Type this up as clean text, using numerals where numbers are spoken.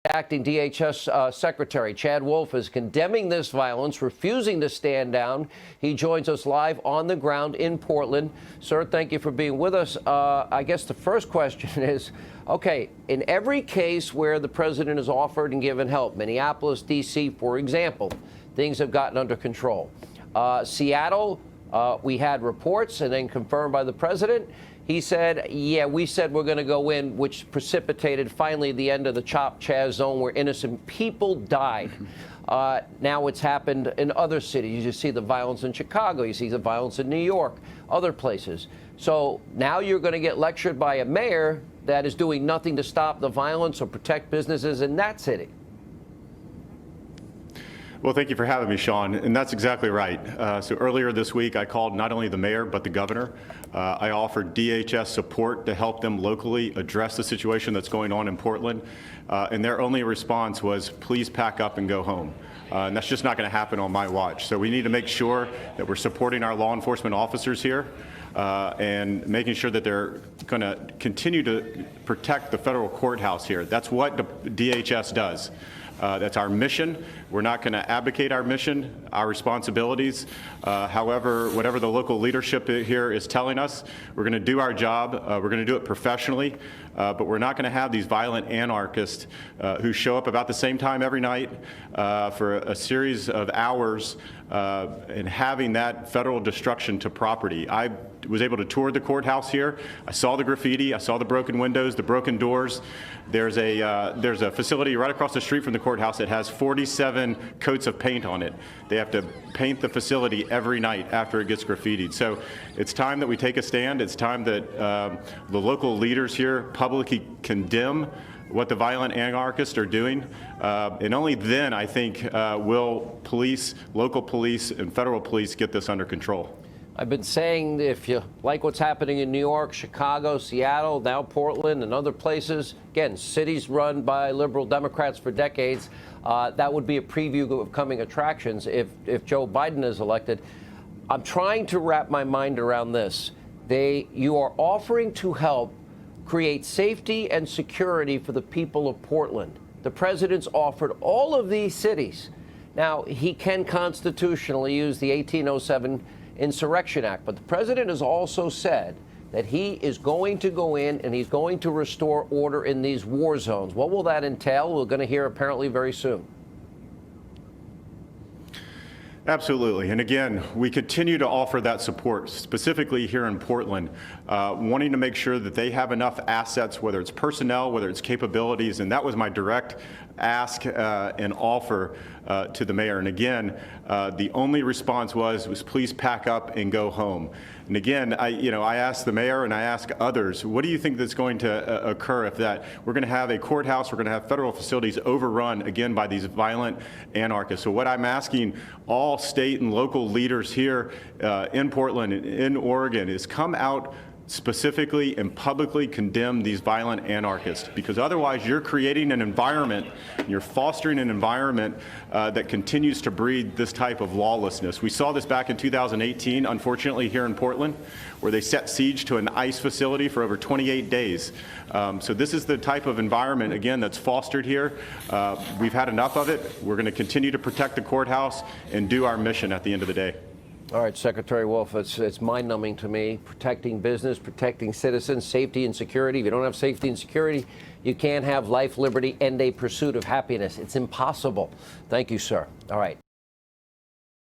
acting DHS Secretary Chad Wolf is condemning this violence, refusing to stand down. He joins us live on the ground in Portland. Sir, thank you for being with us. I guess the first question is, okay, in every case where the president has offered and given help, Minneapolis, D.C., for example, things have gotten under control. Seattle, we had reports and then confirmed by the president. He said, yeah, we said we're going to go in, which precipitated finally the end of the CHAZ zone where innocent people died. Now it's happened in other cities. You see the violence in Chicago. You see the violence in New York, other places. So now you're going to get lectured by a mayor that is doing nothing to stop the violence or protect businesses in that city. Well, thank you for having me, Sean. And that's exactly right. So earlier this week, I called not only the mayor, but the governor. I offered DHS support to help them locally address the situation that's going on in Portland. And their only response was, please pack up and go home. And that's just not going to happen on my watch. So we need to make sure that we're supporting our law enforcement officers here and making sure that they're going to continue to protect the federal courthouse here. That's what the DHS does. That's our mission. We're not going to abdicate our mission, our responsibilities. However, whatever the local leadership here is telling us, we're going to do our job. We're going to do it professionally, but we're not going to have these violent anarchists who show up about the same time every night for a series of hours and having that federal destruction to property. I was able to tour the courthouse here. I saw the graffiti. I saw the broken windows, the broken doors. There's a facility right across the street from the courthouse that has 47 coats of paint on it. They have to paint the facility every night after it gets graffitied. So it's time that we take a stand. It's time that the local leaders here publicly condemn what the violent anarchists are doing. And only then, I think, will police, local police and federal police get this under control. I've been saying if you like what's happening in New York, Chicago, Seattle, now Portland and other places, again, cities run by liberal Democrats for decades, that would be a preview of coming attractions if Joe Biden is elected. I'm trying to wrap my mind around this. You are offering to help create safety and security for the people of Portland. The president's offered all of these cities. Now, he can constitutionally use the 1807 Insurrection Act, but the president has also said that he is going to go in and he's going to restore order in these war zones. What will that entail? We're going to hear apparently very soon. Absolutely. And again, we continue to offer that support, specifically here in Portland, wanting to make sure that they have enough assets, whether it's personnel, whether it's capabilities. And that was my direct ask and offer to the mayor. And again, the only response was please pack up and go home. And again, I asked the mayor and I asked others, what do you think that's going to occur if we're going to have a courthouse, we're going to have federal facilities overrun again by these violent anarchists? So what I'm asking all state and local leaders here in Portland and in Oregon is come out specifically and publicly condemn these violent anarchists, because otherwise you're creating an environment, you're fostering an environment that continues to breed this type of lawlessness. We saw this back in 2018, unfortunately, here in Portland, where they set siege to an ICE facility for over 28 days. So this is the type of environment, again, that's fostered here. We've had enough of it. We're going to continue to protect the courthouse and do our mission at the end of the day. All right, Secretary Wolf, it's mind-numbing to me. Protecting business, protecting citizens, safety and security. If you don't have safety and security, you can't have life, liberty, and a pursuit of happiness. It's impossible. Thank you, sir. All right.